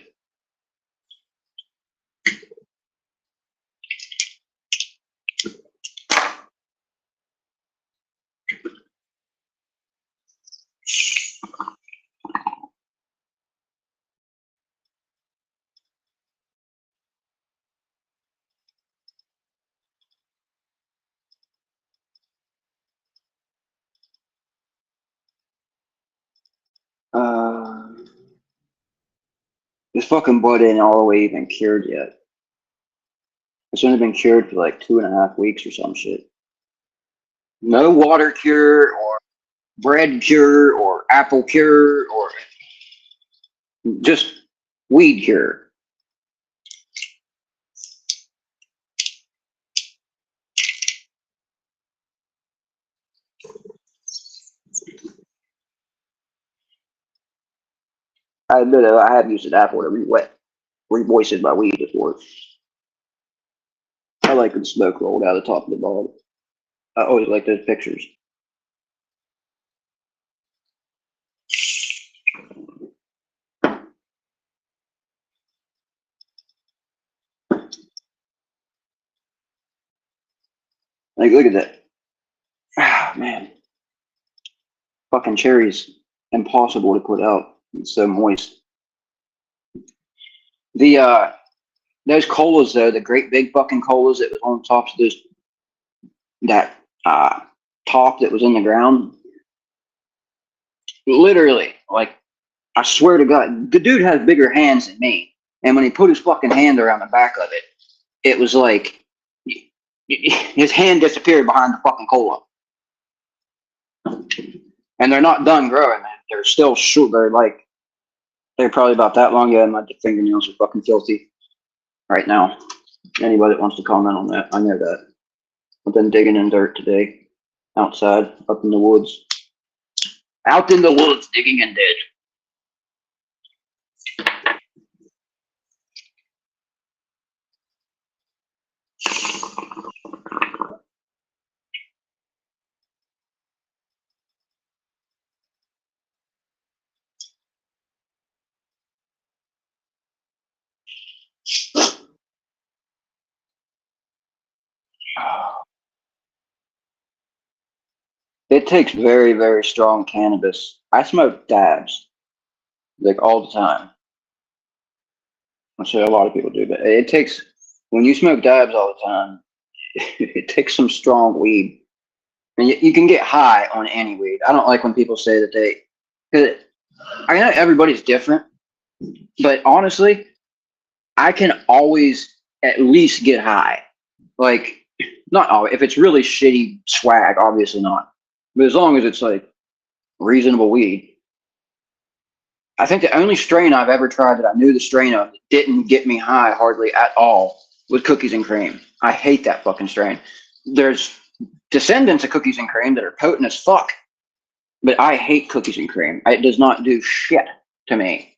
This fucking blood ain't all the way even cured yet. It's only been cured for like 2.5 weeks or some shit. No water cure or bread cure or apple cure or just weed cure. I admit it, I have used an apple to re-moisten my weed before. I like the smoke rolled out of the top of the bottle. I always like those pictures. Like, look at that. Ah, man. Fucking cherries. Impossible to put out. It's so moist. Those colas though, the great big fucking colas that was on top of those, that top that was in the ground. Literally, like, I swear to God, the dude has bigger hands than me. And when he put his fucking hand around the back of it, it was like his hand disappeared behind the fucking cola. And they're not done growing, man. They're still short. They're probably about that long. Yeah, my fingernails are fucking filthy right now. Anybody that wants to comment on that, I know that. I've been digging in dirt today, outside, up in the woods. Out in the woods, digging in ditch. It takes very, very strong cannabis. I smoke dabs, like, all the time. I'm sure a lot of people do, but it takes, when you smoke dabs all the time, it takes some strong weed. And you can get high on any weed. I don't like when people say that cause I know everybody's different, but honestly, I can always at least get high. Like, not always. If it's really shitty swag, obviously not. But as long as it's like reasonable weed. I think the only strain I've ever tried that I knew the strain of that didn't get me high hardly at all was cookies and cream. I hate that fucking strain. There's descendants of cookies and cream that are potent as fuck, but I hate cookies and cream. It does not do shit to me.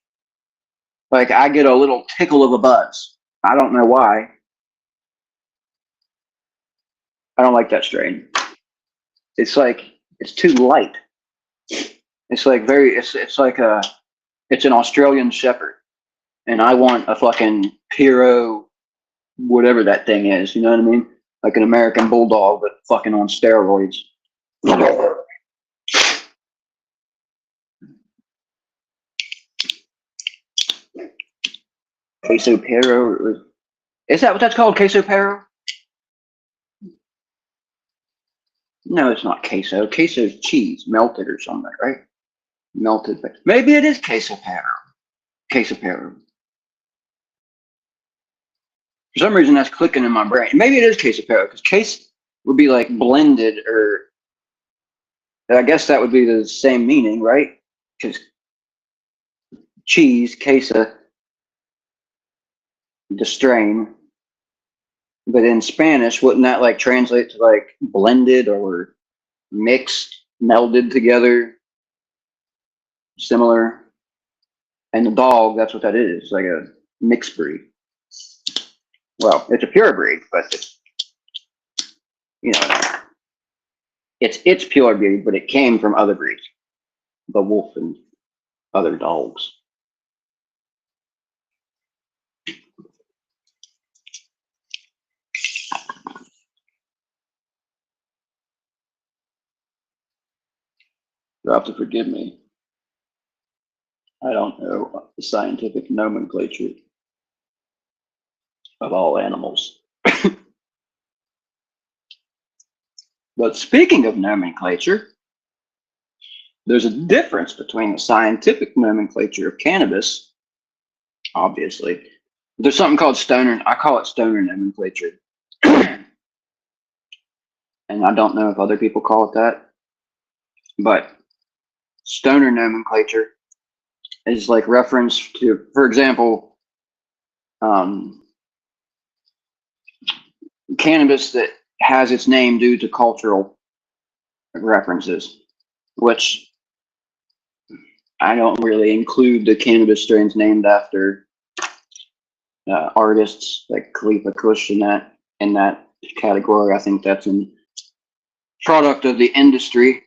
Like, I get a little tickle of a buzz. I don't know why. I don't like that strain. It's like, it's too light. It's like it's like it's an Australian Shepherd, and I want a fucking Piro, whatever that thing is. You know what I mean? Like an American Bulldog, but fucking on steroids. Queso Pero. Is that what that's called? Queso Pero? No, it's not queso. Queso is cheese, melted or something, right? Melted. Maybe it is queso Pero. Queso Pero. For some reason, that's clicking in my brain. Maybe it is queso Pero, because case would be like blended, or I guess that would be the same meaning, right? Because cheese, queso, the strain. But in Spanish, wouldn't that like translate to like blended or mixed, melded together, similar? And the dog, that's what that is. It's like a mixed breed. Well, it's a pure breed, but it's, you know, it's pure breed, but it came from other breeds, the wolf and other dogs. You'll have to forgive me. I don't know the scientific nomenclature of all animals. But speaking of nomenclature, There's a difference between the scientific nomenclature of cannabis, obviously. There's something called stoner, I call it stoner nomenclature. And I don't know if other people call it that, but stoner nomenclature is like reference to, for example, cannabis that has its name due to cultural references, which I don't really include the cannabis strains named after artists like Khalifa Kush in that category. I think that's a product of the industry.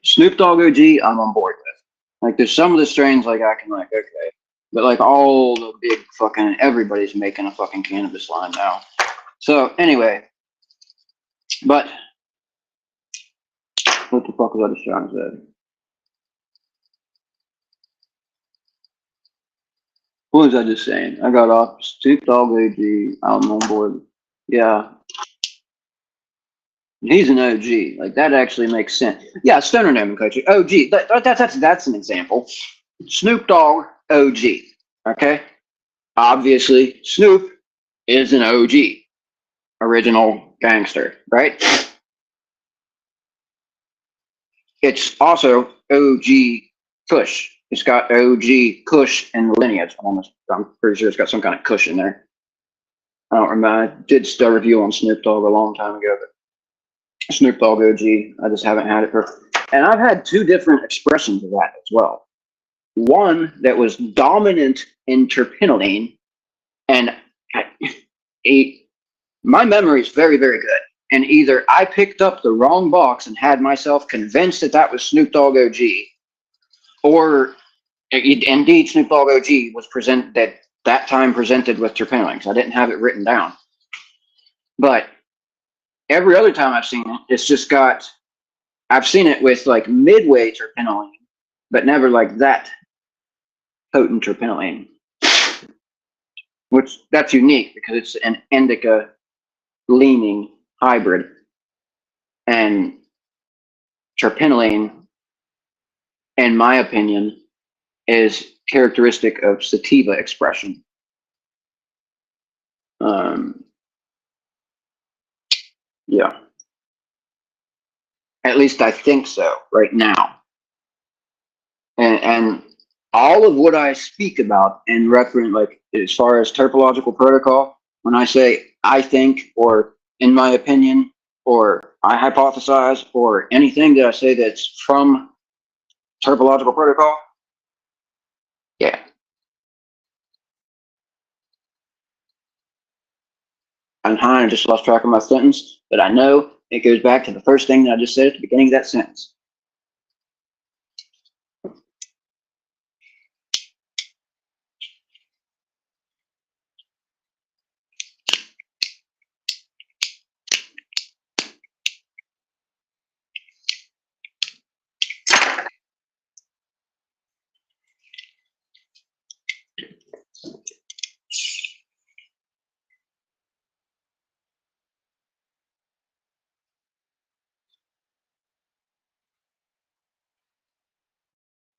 Snoop Dogg OG, I'm on board with. Like, there's some of the strains like I can like, okay, but like all the big fucking everybody's making a fucking cannabis line now. So anyway, but what the fuck was I just trying to say? What was I just saying? I got off. Snoop Dogg AG. I'm on board. Yeah, he's an OG. Like, that actually makes sense. Yeah, stoner nomenclature. OG. That's an example. Snoop Dogg OG. Okay. Obviously, Snoop is an OG, original gangster, right? It's also OG Kush. It's got OG Kush and lineage. I'm pretty sure it's got some kind of Kush in there. I don't remember. I did a review on Snoop Dogg a long time ago, but Snoop Dogg OG, I just haven't had it for. And I've had two different expressions of that as well. One that was dominant in terpenylene, and my memory is very, very good. And either I picked up the wrong box and had myself convinced that that was Snoop Dogg OG, or indeed Snoop Dogg OG was that time presented with terpenylene. I didn't have it written down. But every other time I've seen it, it's just got, I've seen it with like midway terpenylene, but never like that potent terpenylene, which that's unique because it's an indica leaning hybrid, and terpenylene, in my opinion, is characteristic of sativa expression. Yeah, at least I think so right now. And all of what I speak about in reference, like as far as terpological protocol, when I say I think, or in my opinion, or I hypothesize, or anything that I say that's from terpological protocol, yeah. I'm high and just lost track of my sentence, but I know it goes back to the first thing that I just said at the beginning of that sentence.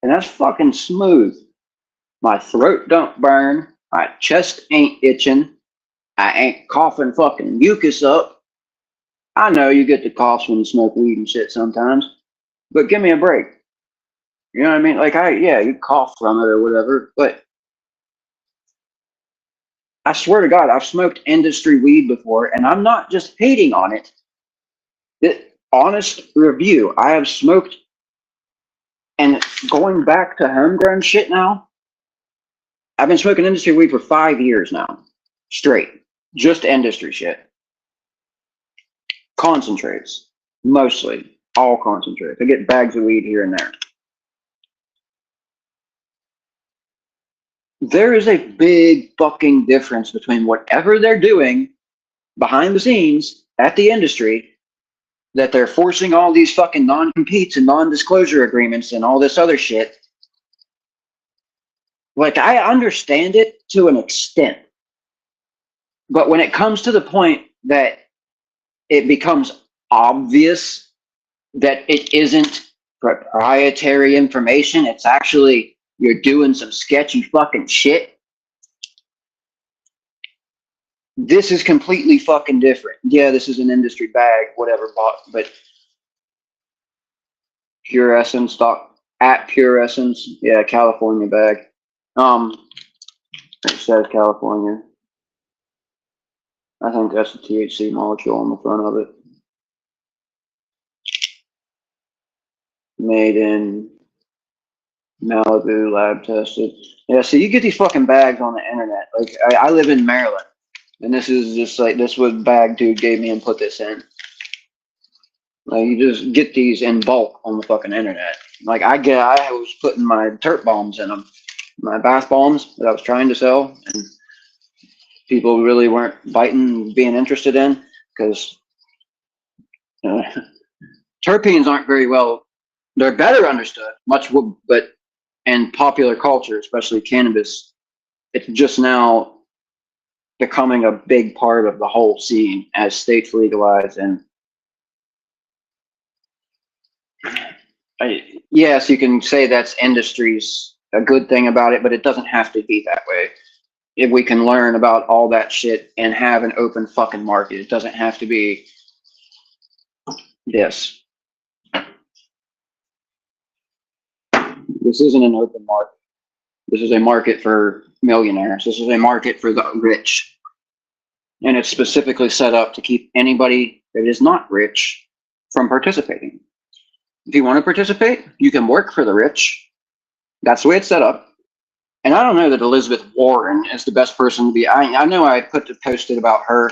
And that's fucking smooth. My throat don't burn. My chest ain't itching. I ain't coughing fucking mucus up. I know you get the coughs when you smoke weed and shit sometimes, but give me a break. You know what I mean? Like, you cough from it or whatever, but I swear to God, I've smoked industry weed before, and I'm not just hating on it. Honest review, I have smoked, and going back to homegrown shit now, I've been smoking industry weed for 5 years now, straight, just industry shit. Concentrates, mostly, all concentrates. I get bags of weed here and there. There is a big fucking difference between whatever they're doing behind the scenes at the industry, that they're forcing all these fucking non-competes and non-disclosure agreements and all this other shit. Like, I understand it to an extent, but when it comes to the point that it becomes obvious that it isn't proprietary information. It's actually you're doing some sketchy fucking shit. This is completely fucking different. Yeah, this is an industry bag, whatever, but Pure Essence stock at Pure Essence. Yeah, California bag. It says California. I think that's the THC molecule on the front of it. Made in Malibu, lab tested. Yeah, so you get these fucking bags on the internet. Like I live in Maryland, and this is just like this was bag dude gave me and put this in. Like you just get these in bulk on the fucking internet. Like I was putting my Terp bombs in them, my bath bombs that I was trying to sell, and people really weren't biting, being interested in because terpenes aren't very well. They're better understood, but in popular culture, especially cannabis, it's just now becoming a big part of the whole scene as states legalize. And yes, you can say that's industry's a good thing about it, but it doesn't have to be that way. If we can learn about all that shit and have an open fucking market, it doesn't have to be this. This isn't an open market. This is a market for millionaires. This is a market for the rich. And it's specifically set up to keep anybody that is not rich from participating. If you want to participate, you can work for the rich. That's the way it's set up. And I don't know that Elizabeth Warren is the best person to be. I know I posted about her,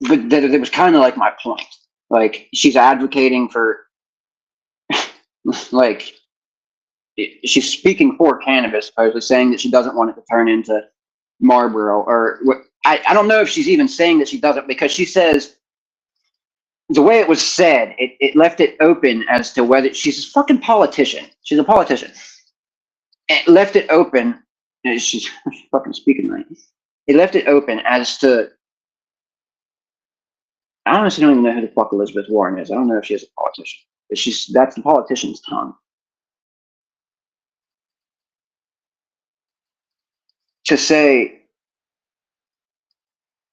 but that it was kind of like my point. Like she's advocating for, like, she's speaking for cannabis, supposedly saying that she doesn't want it to turn into Marlboro or what. I don't know if she's even saying that she doesn't, because she says the way it was said, it left it open as to whether she's a fucking politician. She's a politician. It left it open. And she's fucking speaking right. It left it open as to. I honestly don't even know who the fuck Elizabeth Warren is. I don't know if she is a politician. But that's the politician's tongue. To say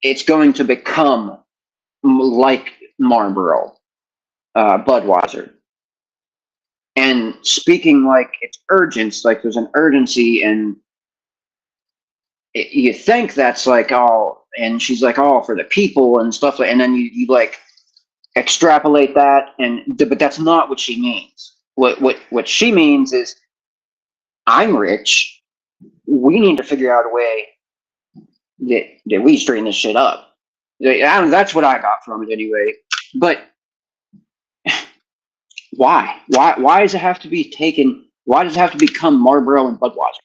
it's going to become like Marlboro, Budweiser, and speaking like it's urgent, like there's an urgency, and you think that's like all, and she's like all for the people and stuff, and then you like extrapolate that, but that's not what she means. What she means is, I'm rich. We need to figure out a way that we straighten this shit up. That's what I got from it anyway. But why? Why does it have to be taken? Why does it have to become Marlboro and Budweiser?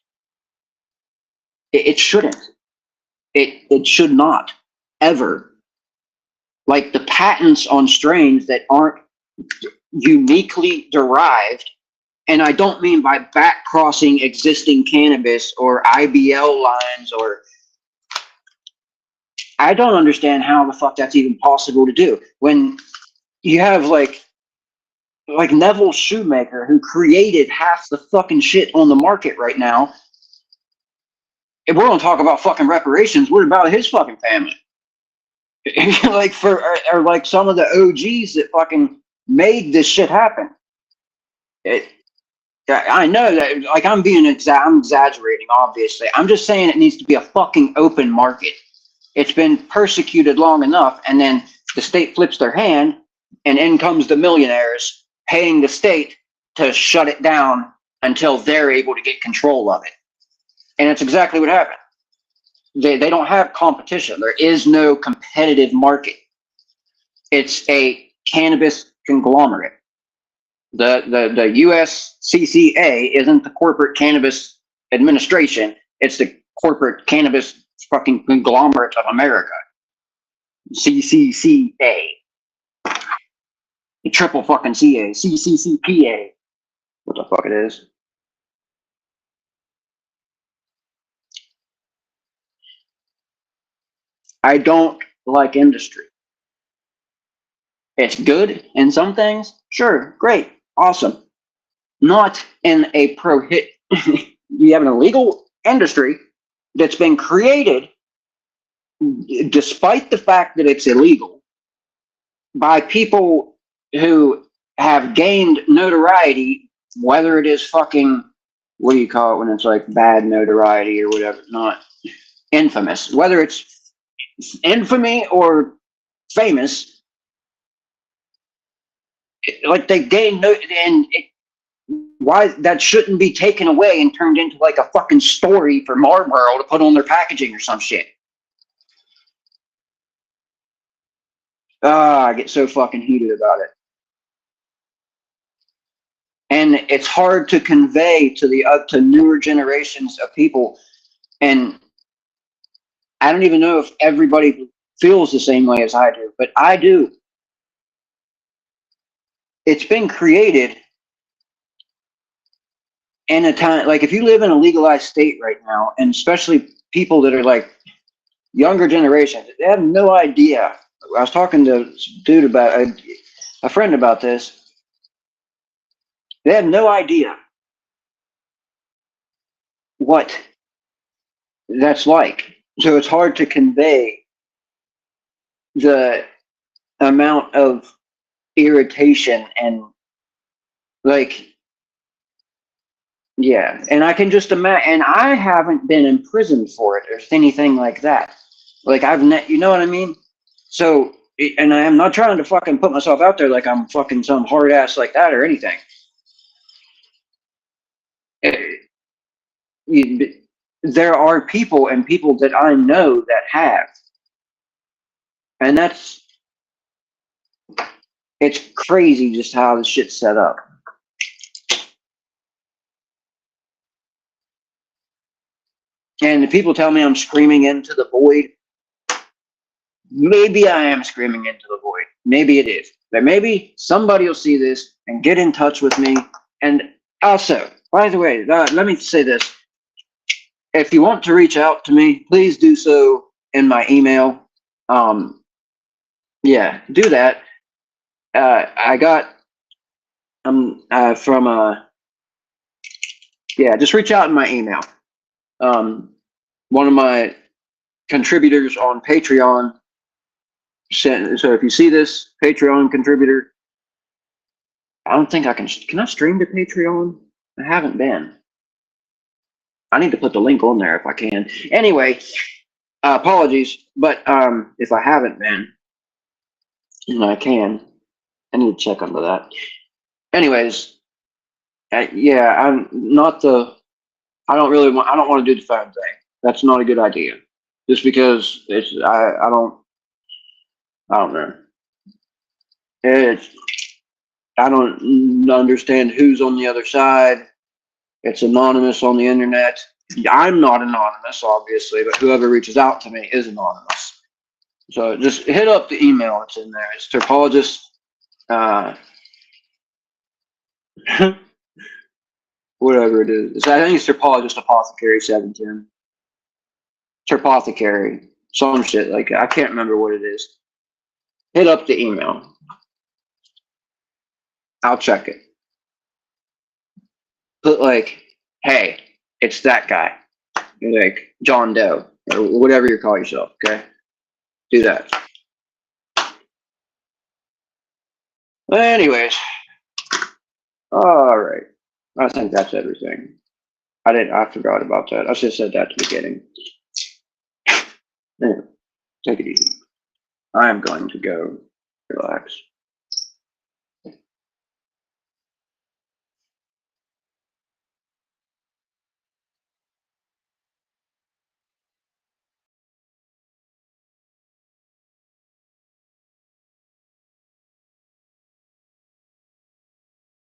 It shouldn't. It should not ever. Like the patents on strains that aren't uniquely derived, and I don't mean by back crossing existing cannabis or IBL lines, or I don't understand how the fuck that's even possible to do when you have like Neville Shoemaker, who created half the fucking shit on the market right now. If we're gonna talk about fucking reparations, what about his fucking family? Like or like some of the OGs that fucking made this shit happen. I know that, like, I'm exaggerating, obviously. I'm just saying it needs to be a fucking open market. It's been persecuted long enough, and then the state flips their hand, and in comes the millionaires paying the state to shut it down until they're able to get control of it. And it's exactly what happened. They don't have competition. There is no competitive market. It's a cannabis conglomerate. The USCCA isn't the Corporate Cannabis Administration. It's the Corporate Cannabis fucking Conglomerate of America. CCCA. The triple fucking CA. CCCPA. What the fuck it is. I don't like industry. It's good in some things. Sure, great, awesome. Not in a prohibit. You have an illegal industry that's been created despite the fact that it's illegal by people who have gained notoriety, whether it is fucking, what do you call it when it's like bad notoriety or whatever, not infamous, whether it's infamy or famous, like they gain no, and it, why that shouldn't be taken away and turned into like a fucking story for Marlboro to put on their packaging or some shit. I get so fucking heated about it. And it's hard to convey to the to newer generations of people. And I don't even know if everybody feels the same way as I do, but I do. It's been created in a time, like if you live in a legalized state right now, and especially people that are like younger generations, they have no idea. I was talking to a dude about a friend about this. They have no idea what that's like. So it's hard to convey the amount of irritation and like, yeah. And I can just imagine, and I haven't been in prison for it or anything like that. Like you know what I mean? So, and I am not trying to fucking put myself out there like I'm fucking some hard ass like that or anything. There are people and people that I know that have, and it's crazy just how this shit's set up. And if people tell me I'm screaming into the void, maybe I am screaming into the void. Maybe it is. But maybe somebody will see this and get in touch with me. And also, by the way, let me say this. If you want to reach out to me, please do so in my email. Yeah, do that. I got from yeah, just reach out in my email. One of my contributors on Patreon sent, so if you see this Patreon contributor, I don't think I can I stream to Patreon? I haven't been. I need to put the link on there if I can. Anyway, apologies, but if I haven't been, and I need to check under that. Anyways, yeah, I'm not the. I don't want to do the phone thing. That's not a good idea. Just because it's I don't know. It's I don't understand who's on the other side. It's anonymous on the internet. I'm not anonymous, obviously, but whoever reaches out to me is anonymous. So just hit up the email that's in there. It's terpologist. Whatever it is. I think it's terpologist apothecary 710. Terpothecary. Some shit like I can't remember what it is. Hit up the email. I'll check it. Put like, hey, it's that guy. Like John Doe or whatever you call yourself, okay? Do that. Anyways, all right. I think that's everything. I forgot about that. I should have said that at the beginning. Anyway, take it easy. I am going to go relax.